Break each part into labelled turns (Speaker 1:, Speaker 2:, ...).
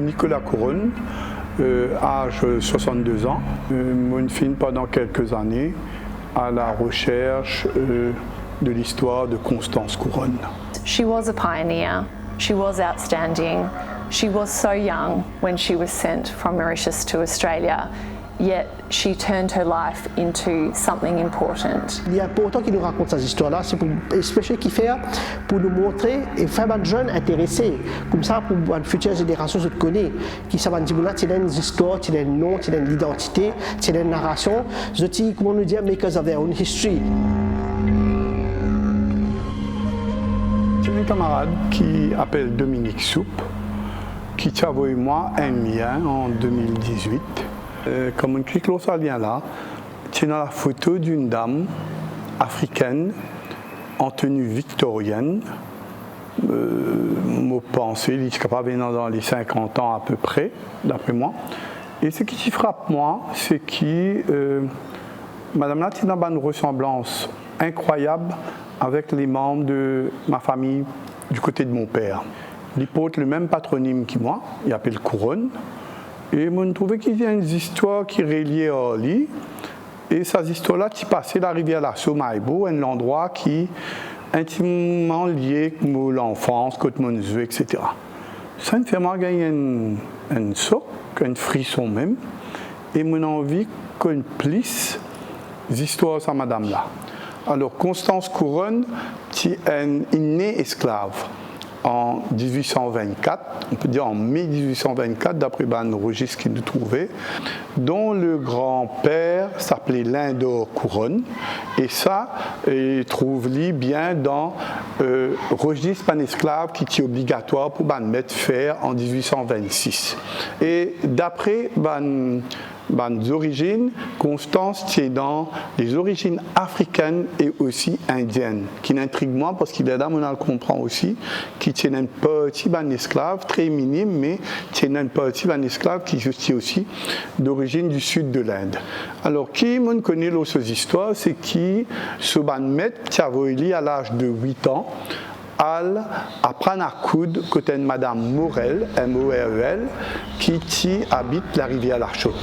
Speaker 1: Nicolas Couronne, âge 62 ans. Mon film pendant quelques années à la recherche de l'histoire de Constance Couronne.
Speaker 2: She was a pioneer. She was outstanding. She was so young when she was sent from Mauritius to Australia. Yet she turned her life into something important.
Speaker 3: Il est important qu'il nous raconte ces histoires-là, c'est pour especially qu'il fait pour nous montrer et faire des jeunes intéressés, comme ça pour les futures générations se connaissent, qui savent dire là, tu as une histoire, tu as un nom, tu as une identité, tu as une narration, je dis comment nous dire makers of their own history.
Speaker 1: J'ai un camarade qui appelle Dominique Soupe, qui t'a envoyé moi un lien en 2018. Comme on clique sur ce lien-là, tu as la photo d'une dame africaine en tenue victorienne. Mon pensée, il est capable dans les 50 ans à peu près, d'après moi. Et ce qui frappe moi, c'est que madame là, tu as une ressemblance incroyable avec les membres de ma famille du côté de mon père. Il porte le même patronyme que moi, il appelle Couronne. Et je trouvais qu'il y a une histoire qui reliait à lui. Et ces histoires-là, qui passaient la rivière la Somaïbo, un endroit qui est intimement lié avec l'enfance, côté mon jeu, etc. Ça me fait gagner un soc, un frisson même. Et mon envie qu'on plisse les histoires de madame-là. Alors, Constance Couronne, qui est une née esclave. En 1824, on peut dire en mai 1824, d'après un registre qu'il nous trouvait, dont le grand-père s'appelait Lindor Couronne, et ça, il trouve-lui bien dans le registre pan esclave qui est obligatoire pour mettre faire en 1826. Et d'après les origines, Constance tient dans les origines africaines et aussi indiennes, qui m'intrigue moi parce qu'il est là, on le comprend aussi, qui tient un petit esclave très minime, mais tient un petit esclave qui est aussi d'origine du sud de l'Inde. Alors, qui m'en connaît ces histoires, c'est qui ce maître qui a voulu à l'âge de 8 ans, apprendre à coudre côté de Madame Morel, M-O-R-E-L, qui habite la rivière Larchot.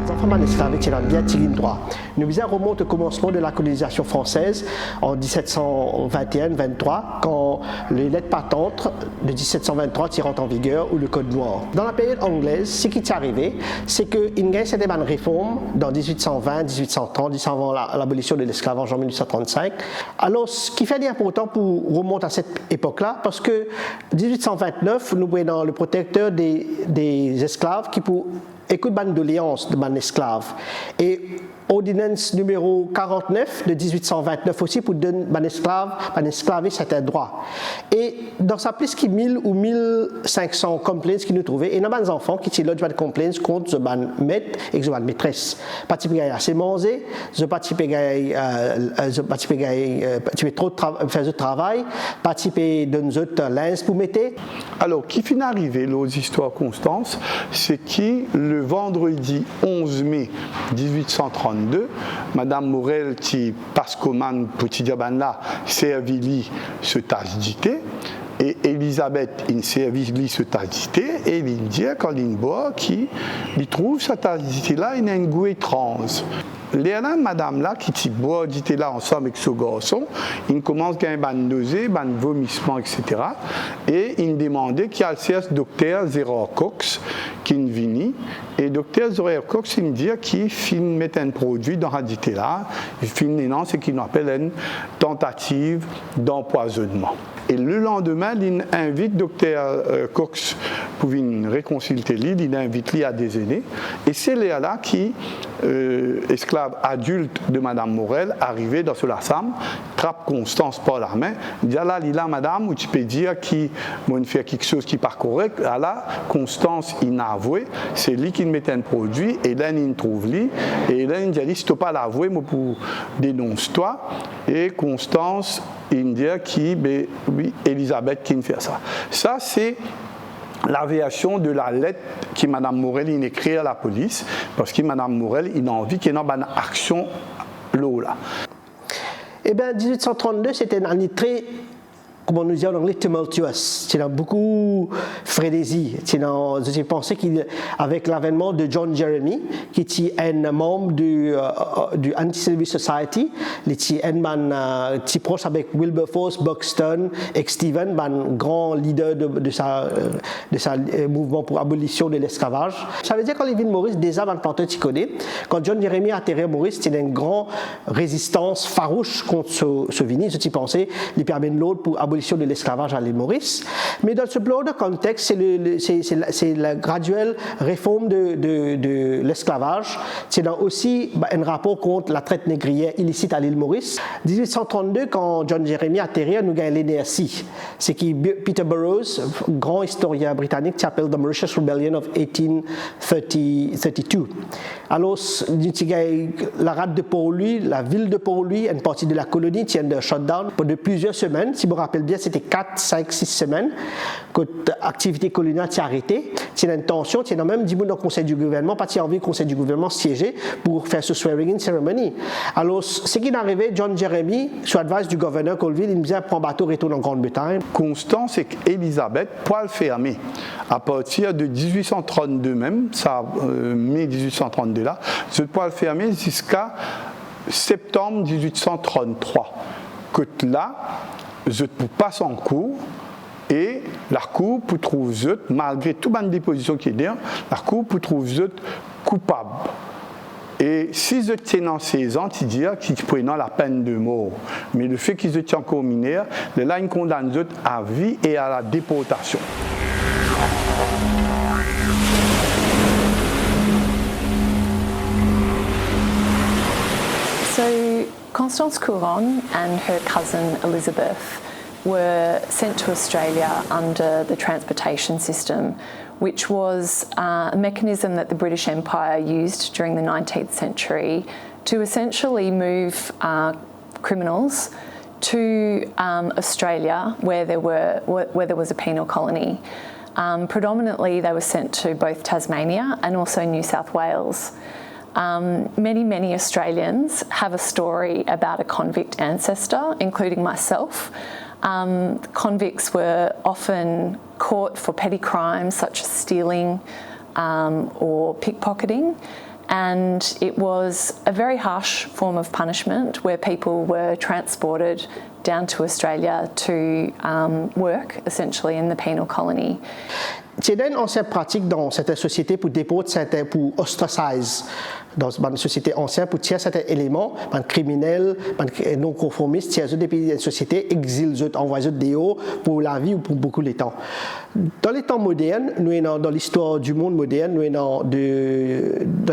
Speaker 3: Les enfants esclaves étaient bien tirés droit. Nous remonte au commencement de la colonisation française en 1721-23, quand les lettres patentes de 1723 rentrent en vigueur ou le code noir. Dans la période anglaise, ce qui est arrivé, c'est qu'il y a eu cette réforme dans 1820, 1830, juste avant l'abolition de l'esclavage en 1835. Alors, ce qui fait important pour remonter à cette époque-là, parce que 1829, nous voyons le protecteur des esclaves qui pour écoute ban doléance de ban esclave et ordonnance numéro 49 de 1829 aussi pour donner ban esclave certains droits. Et dans sa plus qui 1000 ou 1500 complaints qui nous trouvaient, et il y a des enfants qui tirent l'autre complaints contre ce ban maître et ce ban maîtresse. Pas type gars assez mangé, ce pas type trop faire de travail, pas type donne autres linge pour mettre.
Speaker 1: Alors, qui finit arrivé aux histoires Constance, c'est qui le vendredi 11 mai 1832, Madame Morel qui passe commande petit diaban-là servit ce tasse d'ité et Elisabeth il servit ce tasse d'ité et il dit quand il boit qui il trouve cette tasse d'ité-là il a un goût étrange. Léana, madame là, qui boit d'ité là ensemble avec ce garçon, il commence à avoir une nausée, un vomissement, etc. Et il demandait qu'il y a le docteur Zéro Cox qui est venu. Et docteur Zéro Cox, il me dit qu'il met un produit dans la dité là, il fait ce qu'il appelle une tentative d'empoisonnement. Et le lendemain, il invite docteur Cox pour venir réconcilier lui, il invite lui à déjeuner. Et c'est là qui, esclave adulte de Madame Morel, arrivé dans ce lassam, trappe Constance par la main, dit là, madame, ou tu peux dire qui m'a fait quelque chose qui n'est pas correct. Là, Constance, il n'a avoué, c'est lui qui mettait un produit, et là, il trouve lui, et là, il dit, si tu n'as pas l'avoué, moi, pour dénoncer toi, et Constance, il dit qui, ben, oui, Elisabeth qui fait ça. Ça, c'est l'aviation de la lettre que Mme Morel a écrite à la police, parce que Mme Morel il a envie qu'il y ait une action là.
Speaker 3: Eh bien, 1832, c'était une année très, comment nous dit en anglais, tumultuous. C'est beaucoup frénésie. J'ai pensé qu'avec l'avènement de John Jeremy, qui était un membre du Anti-Slavery Society, il était un proche avec Wilberforce, Buxton et Stephen, un grand leader de sa mouvement pour abolition de l'esclavage. Ça veut dire quand Lévin Maurice, déjà, un planteur connaît, quand John Jeremy a atterri à Maurice, c'était une grande résistance farouche contre ce vini. Je pensais, il permet de l'autre pour abolition de l'esclavage à l'île Maurice. Mais dans ce broader contexte, c'est la graduelle réforme de l'esclavage. C'est aussi un rapport contre la traite négrière illicite à l'île Maurice. 1832, quand John Jeremy atterrit, nous gagnons l'NRC. C'est qui Peter Burroughs, grand historien britannique, qui appelle The Mauritius Rebellion of 1832. Alors, la rade de Port-Louis, la ville de Port-Louis, une partie de la colonie tient de shutdown pendant plusieurs semaines. Si je me rappelle bien, c'était 4, 5, 6 semaines que l'activité coloniale s'est arrêtée. C'est une tension, il y a même dit dans le conseil du gouvernement, pas envie le conseil du gouvernement siéger pour faire ce swearing-in ceremony. Alors, ce qui est arrivé, John Jeremy, sous advice du gouverneur Colville, il me disait prends bateau, retourne en Grande-Bretagne.
Speaker 1: Constance et Elisabeth, poil fermé. À partir de 1832 même, ça, mai 1832 là, ce poil fermé jusqu'à septembre 1833. Que là, je passe en cours et la cour pour trouver, malgré toute une déposition qui est là, la cour pour trouver coupable. Et si je tiens dans 16 ans, tu dis qu'ils prennent la peine de mort. Mais le fait qu'ils se tiennent encore mineurs, là, ils condamnent à vie et à la déportation.
Speaker 2: So Constance Couronne and her cousin Elizabeth were sent to Australia under the transportation system, which was a mechanism that the British Empire used during the 19th century to essentially move criminals to Australia where there was a penal colony. Predominantly they were sent to both Tasmania and also New South Wales. Many Australians have a story about a convict ancestor, including myself. Convicts were often caught for petty crimes such as stealing or pickpocketing, and it was a very harsh form of punishment where people were transported down to Australia to work essentially in the penal colony.
Speaker 3: C'est une ancienne pratique dans certaines sociétés pour déporter, pour ostraciser dans une société ancienne pour tirer certains éléments, un criminel, un non conformiste, tirer des pays de société, exil, envoyer des hauts pour la vie ou pour beaucoup de temps. Dans les temps modernes, nous sommes dans l'histoire du monde moderne, nous sommes dans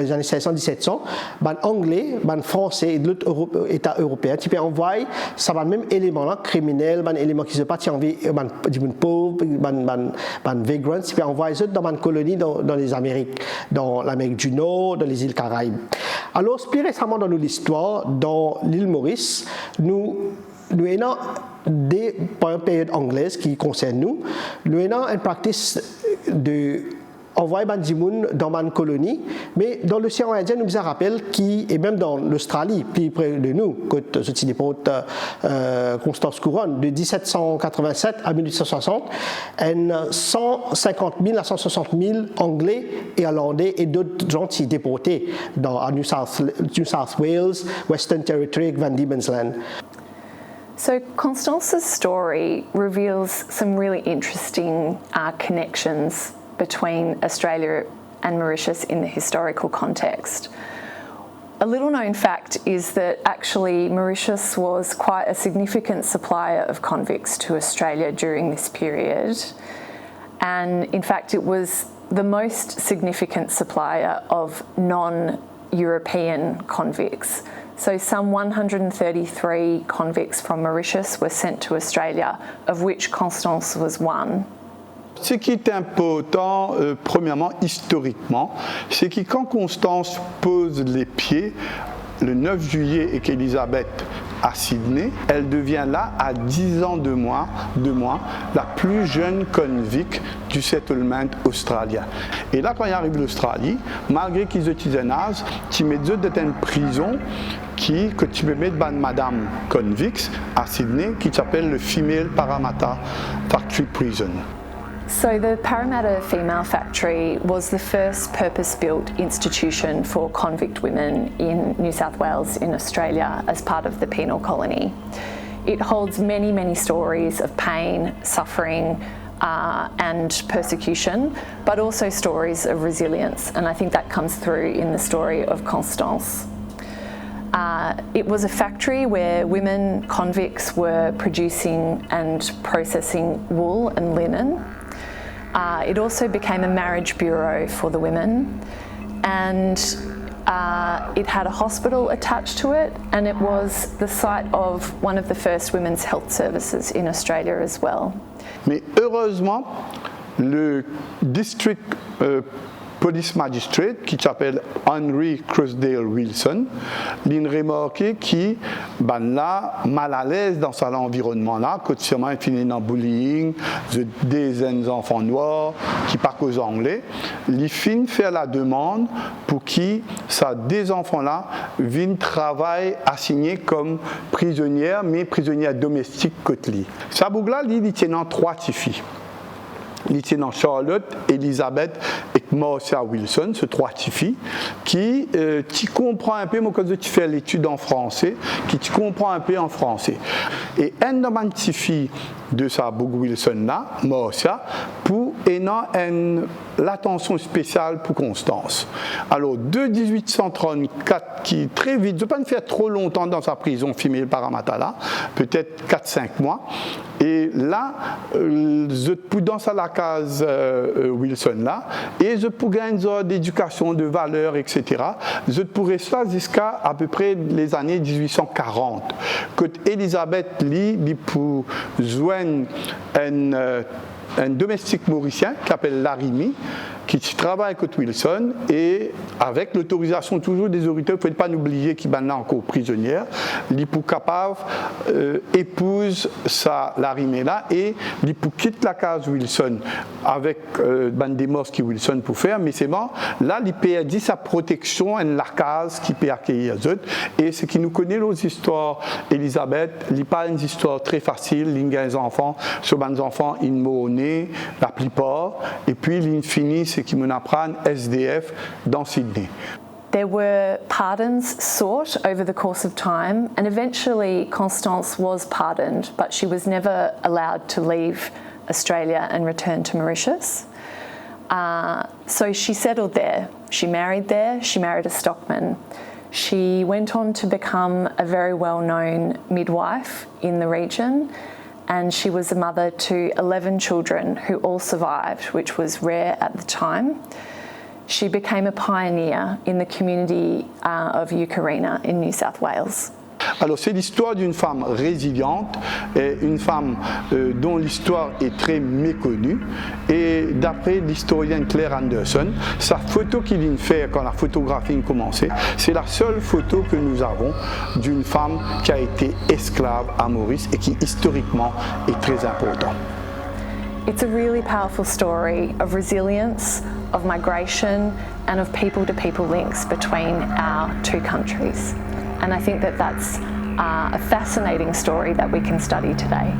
Speaker 3: les années 1600-1700, les Anglais, les Français et d'autres États européens, tu peux envoyer ça va même élément là, criminel, un élément qui se passe envie, des pauvres, des vagrants, tu peux envoyer dans une colonie dans les Amériques, dans l'Amérique du Nord, dans les îles Caraïbes. Alors, plus récemment dans l'histoire, dans l'île Maurice, nous avons des périodes anglaises qui concernent nous avons une pratique de envoyer des gens dans une colonie, mais dans l'océan Indien, nous vous rappelle et même dans l'Australie, plus près de nous, côte je dépôte Constance Couronne, de 1787 à 1860, 150 000 à 160 000 Anglais et Irlandais et d'autres gens qui déportés à New South Wales, Western Territory, Van Diemen's Land.
Speaker 2: So Constance's story reveals some really interesting connections between Australia and Mauritius in the historical context. A little known fact is that actually Mauritius was quite a significant supplier of convicts to Australia during this period. And in fact, it was the most significant supplier of non-European convicts. So some 133 convicts from Mauritius were sent to Australia, of which Constance was one.
Speaker 1: Ce qui est important, premièrement, historiquement, c'est que quand Constance pose les pieds le 9 juillet et qu'Elisabeth à Sydney, elle devient là, à 10 ans de moins, la plus jeune convict du settlement australien. Et là, quand il arrive l'Australie, malgré qu'ils utilisent un âge, tu mets deux dans une prison que tu peux mettre dans Madame Convicts à Sydney, qui s'appelle le Female Parramatta Factory Prison.
Speaker 2: So the Parramatta Female Factory was the first purpose-built institution for convict women in New South Wales in Australia as part of the penal colony. It holds many, many stories of pain, suffering and persecution, but also stories of resilience, and I think that comes through in the story of Constance. It was a factory where women convicts were producing and processing wool and linen. It also became a marriage bureau for the women, and it had a hospital attached to it, and it was the site of one of the first women's health services in Australia as well.
Speaker 1: Mais heureusement, le district police magistrate, qui s'appelle Henry Crossdale Wilson, il a remarqué qu'il là mal à l'aise dans cet environnement-là, quotidiennement il finit dans le bullying, des enfants noirs qui parlent aux Anglais. Il finit faire la demande pour qui ça des enfants-là viennent travailler assignés comme prisonnières, mais prisonnières domestiques côté lui. Ça bougla, il tient dans 3 filles. Il tient dans Charlotte, Elisabeth et Marcia Wilson, ce 3 filles, qui tu comprends un peu, moi quand tu fais l'étude en français, qui tu comprends un peu en français. Et un de ces filles de sa Boog Wilson là, Marcia, pour l'attention spéciale pour Constance. Alors, de 1834, qui très vite, je ne vais pas me faire trop longtemps dans sa prison Female Parramatta là, peut-être 4-5 mois, et là, je peux danser à la case Wilson là, et je peux gagner d'éducation, de valeurs, etc. Je pourrais cela jusqu'à à peu près les années 1840. Quand Elisabeth lit pour joindre un domestique mauricien qui s'appelle Larimi, qui travaille avec Wilson, et avec l'autorisation toujours des autorités, il ne faut pas oublier qu'il est encore prisonnière, il est capable épouse Larimi là, et il quitte la case Wilson avec des morts qui Wilson pour faire, mais c'est bon, là il perd sa protection et la case qui peut accueillir les autres, et ce qui nous connaît les histoires Elisabeth, il n'est pas une histoire très facile, il y a des enfants, sur les enfants ils mourent la plupart, et puis il finit ce qui m'apprend SDF dans Sydney.
Speaker 2: There were pardons sought over the course of time, and eventually Constance was pardoned, but she was never allowed to leave Australia and return to Mauritius. So she settled there. She married there. She married a stockman. She went on to become a very well-known midwife in the region, and she was a mother to 11 children who all survived, which was rare at the time. She became a pioneer in the community of Eukarina in New South Wales.
Speaker 1: Alors c'est l'histoire d'une femme résiliente, une femme dont l'histoire est très méconnue, et d'après l'historienne Claire Anderson, sa photo qu'il vient faire quand la photographie a commencé, c'est la seule photo que nous avons d'une femme qui a été esclave à Maurice et qui historiquement est très important.
Speaker 2: It's a really powerful story of resilience, of migration, and of people-to-people links between our 2 countries. And I think that that's a fascinating story that we can study today.